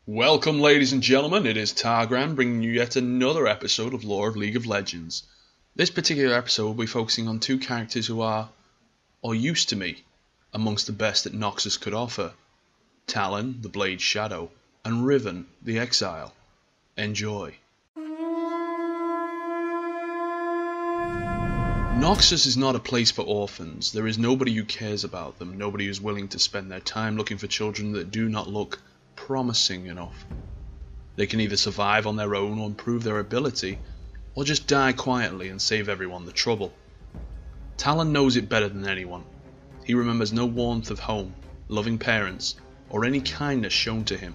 Welcome, ladies and gentlemen, it is Targran bringing you yet another episode of Lore of League of Legends. This particular episode will be focusing on two characters who are, or used to be, amongst the best that Noxus could offer. Talon, the Blade Shadow, and Riven, the Exile. Enjoy. Noxus is not a place for orphans. There is nobody who cares about them, nobody who is willing to spend their time looking for children that do not look promising enough. They can either survive on their own or improve their ability, or just die quietly and save everyone the trouble. Talon knows it better than anyone. He remembers no warmth of home, loving parents, or any kindness shown to him.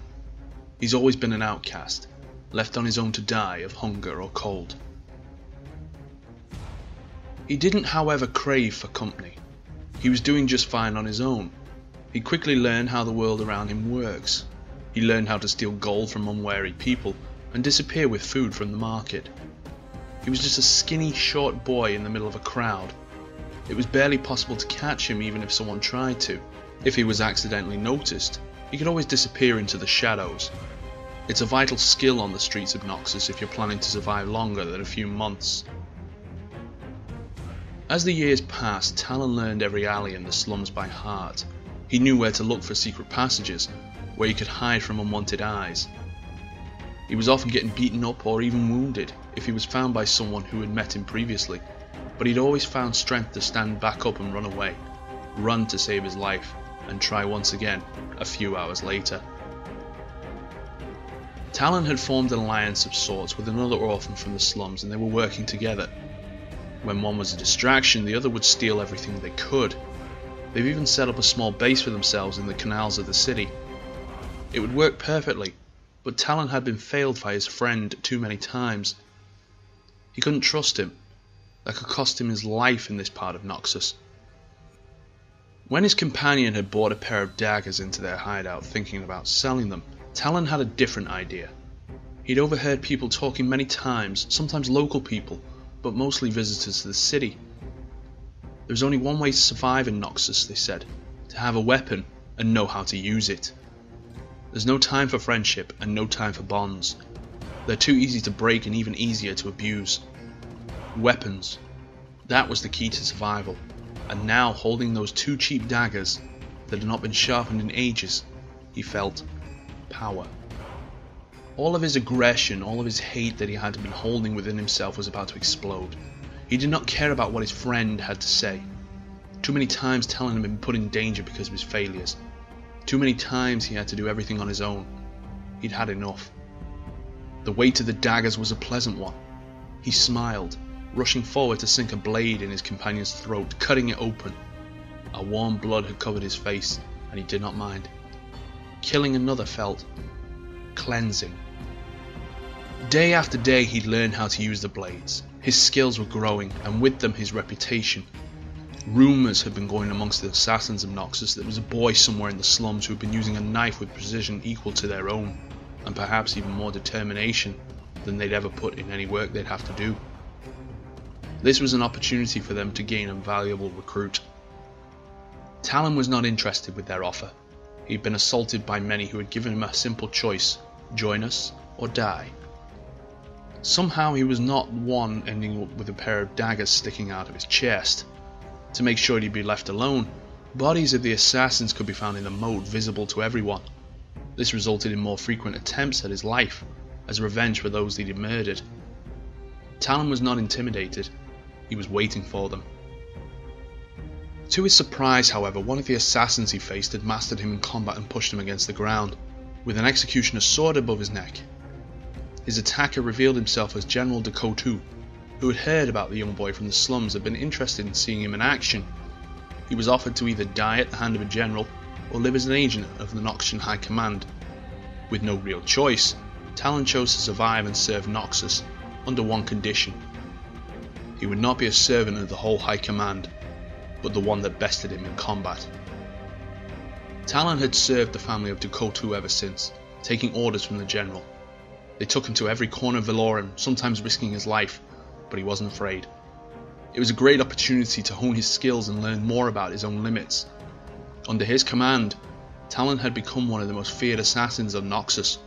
He's always been an outcast, left on his own to die of hunger or cold. He didn't, however, crave for company. He was doing just fine on his own. He quickly learned how the world around him works. He learned how to steal gold from unwary people and disappear with food from the market. He was just a skinny, short boy in the middle of a crowd. It was barely possible to catch him even if someone tried to. If he was accidentally noticed, he could always disappear into the shadows. It's a vital skill on the streets of Noxus if you're planning to survive longer than a few months. As the years passed, Talon learned every alley in the slums by heart. He knew where to look for secret passages, where he could hide from unwanted eyes. He was often getting beaten up or even wounded if he was found by someone who had met him previously, but he'd always found strength to stand back up and run away, run to save his life, and try once again a few hours later. Talon had formed an alliance of sorts with another orphan from the slums, and they were working together. When one was a distraction, the other would steal everything they could. They've even set up a small base for themselves in the canals of the city. It would work perfectly, but Talon had been failed by his friend too many times. He couldn't trust him. That could cost him his life in this part of Noxus. When his companion had brought a pair of daggers into their hideout thinking about selling them, Talon had a different idea. He'd overheard people talking many times, sometimes local people, but mostly visitors to the city. There was only one way to survive in Noxus, they said, to have a weapon and know how to use it. There's no time for friendship and no time for bonds. They're too easy to break and even easier to abuse. Weapons. That was the key to survival. And now, holding those two cheap daggers that had not been sharpened in ages, he felt power. All of his aggression, all of his hate that he had been holding within himself was about to explode. He did not care about what his friend had to say. Too many times Talon had been put in danger because of his failures. Too many times he had to do everything on his own. He'd had enough. The weight of the daggers was a pleasant one. He smiled, rushing forward to sink a blade in his companion's throat, cutting it open. A warm blood had covered his face, and he did not mind. Killing another felt cleansing. Day after day he'd learned how to use the blades. His skills were growing, and with them his reputation. Rumours had been going amongst the assassins of Noxus that there was a boy somewhere in the slums who had been using a knife with precision equal to their own, and perhaps even more determination than they'd ever put in any work they'd have to do. This was an opportunity for them to gain a valuable recruit. Talon was not interested with their offer. He'd been assaulted by many who had given him a simple choice: join us or die. Somehow he was not one ending up with a pair of daggers sticking out of his chest. To make sure he'd be left alone, bodies of the assassins could be found in the moat, visible to everyone. This resulted in more frequent attempts at his life, as revenge for those he'd murdered. Talon was not intimidated. He was waiting for them. To his surprise, however, one of the assassins he faced had mastered him in combat and pushed him against the ground, with an executioner's sword above his neck. His attacker revealed himself as General Dekotu, who had heard about the young boy from the slums and been interested in seeing him in action. He was offered to either die at the hand of a general or live as an agent of the Noxian High Command. With no real choice, Talon chose to survive and serve Noxus under one condition. He would not be a servant of the whole High Command, but the one that bested him in combat. Talon had served the family of Dekotu ever since, taking orders from the general. They took him to every corner of Valoran, sometimes risking his life, but he wasn't afraid. It was a great opportunity to hone his skills and learn more about his own limits. Under his command, Talon had become one of the most feared assassins of Noxus,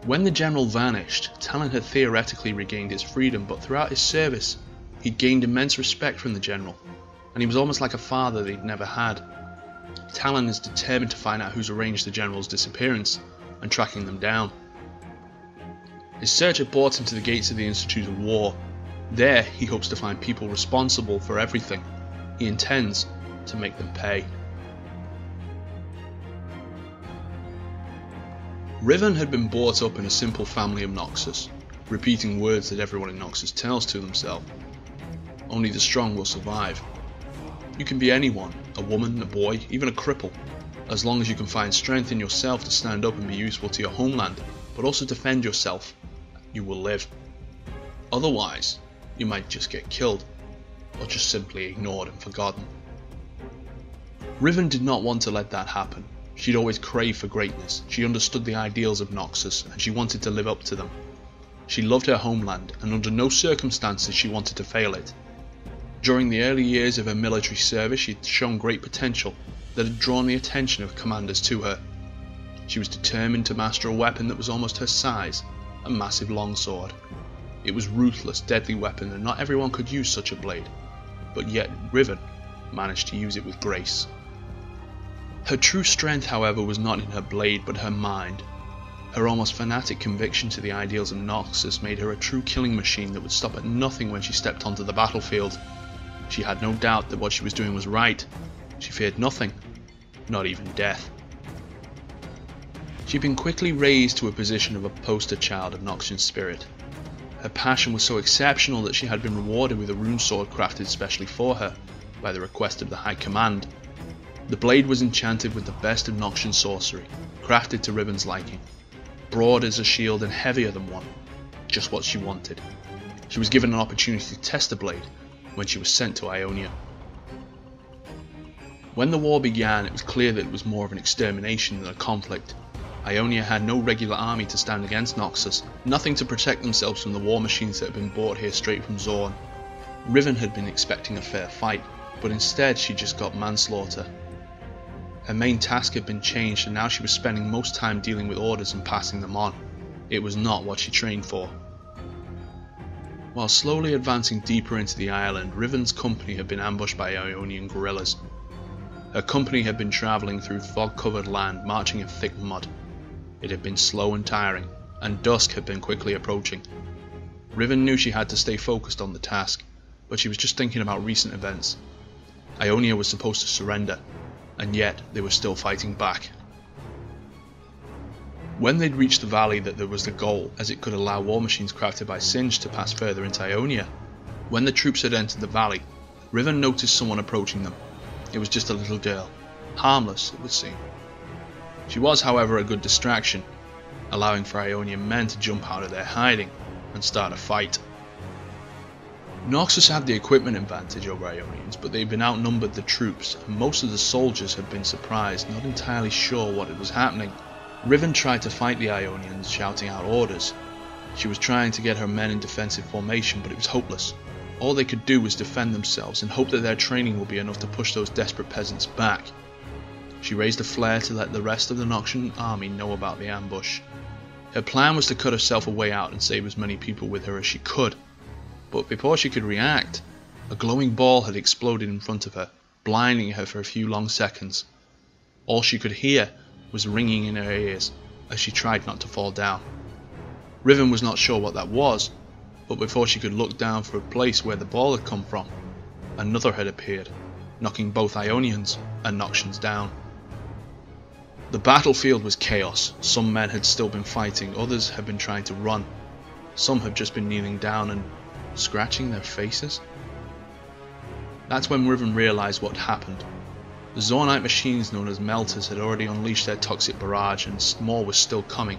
When the general vanished, Talon had theoretically regained his freedom, but throughout his service, he'd gained immense respect from the general, and he was almost like a father they'd never had. Talon is determined to find out who's arranged the general's disappearance and tracking them down. His search had brought him to the gates of the Institute of War. There, he hopes to find people responsible for everything. He intends to make them pay. Riven had been brought up in a simple family of Noxus, repeating words that everyone in Noxus tells to themselves. Only the strong will survive. You can be anyone, a woman, a boy, even a cripple, as long as you can find strength in yourself to stand up and be useful to your homeland, but also defend yourself, you will live. Otherwise, you might just get killed, or just simply ignored and forgotten. Riven did not want to let that happen. She'd always craved for greatness, she understood the ideals of Noxus, and she wanted to live up to them. She loved her homeland, and under no circumstances she wanted to fail it. During the early years of her military service, she'd shown great potential that had drawn the attention of commanders to her. She was determined to master a weapon that was almost her size, a massive longsword. It was a ruthless, deadly weapon, and not everyone could use such a blade, but yet Riven managed to use it with grace. Her true strength, however, was not in her blade, but her mind. Her almost fanatic conviction to the ideals of Noxus made her a true killing machine that would stop at nothing when she stepped onto the battlefield. She had no doubt that what she was doing was right. She feared nothing, not even death. She'd been quickly raised to a position of a poster child of Noxian spirit. Her passion was so exceptional that she had been rewarded with a rune sword crafted specially for her, by the request of the High Command. The blade was enchanted with the best of Noxian sorcery, crafted to Riven's liking. Broad as a shield and heavier than one, just what she wanted. She was given an opportunity to test the blade when she was sent to Ionia. When the war began, it was clear that it was more of an extermination than a conflict. Ionia had no regular army to stand against Noxus, nothing to protect themselves from the war machines that had been brought here straight from Zorn. Riven had been expecting a fair fight, but instead she just got manslaughter. Her main task had been changed, and now she was spending most time dealing with orders and passing them on. It was not what she trained for. While slowly advancing deeper into the island, Riven's company had been ambushed by Ionian guerrillas. Her company had been travelling through fog-covered land, marching in thick mud. It had been slow and tiring, and dusk had been quickly approaching. Riven knew she had to stay focused on the task, but she was just thinking about recent events. Ionia was supposed to surrender, and yet they were still fighting back. When they'd reached the valley that there was the goal, as it could allow war machines crafted by Singe to pass further into Ionia. When the troops had entered the valley, Riven noticed someone approaching them. It was just a little girl, harmless it would seem. She was, however, a good distraction, allowing for Ionian men to jump out of their hiding and start a fight. Noxus had the equipment advantage over Ionians, but they'd been outnumbered the troops, and most of the soldiers had been surprised, not entirely sure what was happening. Riven tried to fight the Ionians, shouting out orders. She was trying to get her men in defensive formation, but it was hopeless. All they could do was defend themselves and hope that their training would be enough to push those desperate peasants back. She raised a flare to let the rest of the Noxian army know about the ambush. Her plan was to cut herself a way out and save as many people with her as she could. But before she could react, a glowing ball had exploded in front of her, blinding her for a few long seconds. All she could hear was ringing in her ears as she tried not to fall down. Riven was not sure what that was, but before she could look down for a place where the ball had come from, another had appeared, knocking both Ionians and Noxians down. The battlefield was chaos. Some men had still been fighting, others had been trying to run. Some had just been kneeling down and scratching their faces. That's when Riven realised what happened. The Zornite machines known as melters had already unleashed their toxic barrage, and more was still coming.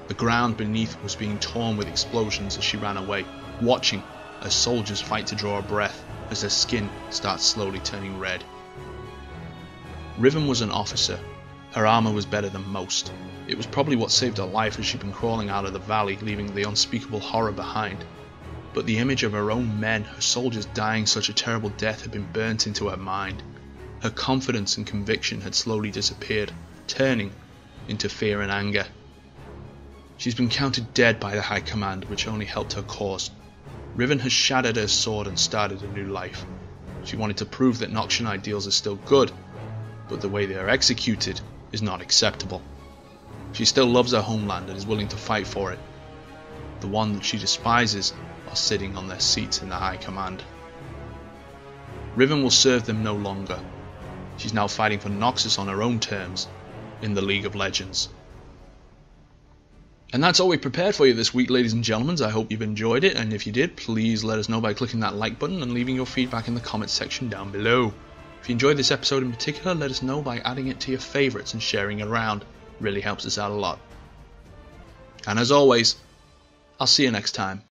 The ground beneath was being torn with explosions as she ran away, watching as soldiers fight to draw a breath as their skin starts slowly turning red. Riven was an officer. Her armour was better than most. It was probably what saved her life as she'd been crawling out of the valley, leaving the unspeakable horror behind. But the image of her own men, her soldiers dying such a terrible death, had been burnt into her mind. Her confidence and conviction had slowly disappeared, turning into fear and anger. She's been counted dead by the High Command, which only helped her cause. Riven has shattered her sword and started a new life. She wanted to prove that Noxian ideals are still good, but the way they are executed is not acceptable. She still loves her homeland and is willing to fight for it. The one that she despises are sitting on their seats in the High Command. Riven will serve them no longer. She's now fighting for Noxus on her own terms, in the League of Legends. And that's all we prepared for you this week, ladies and gentlemen. I hope you've enjoyed it, and if you did, please let us know by clicking that like button and leaving your feedback in the comments section down below. If you enjoyed this episode in particular, let us know by adding it to your favourites and sharing it around. It really helps us out a lot. And as always, I'll see you next time.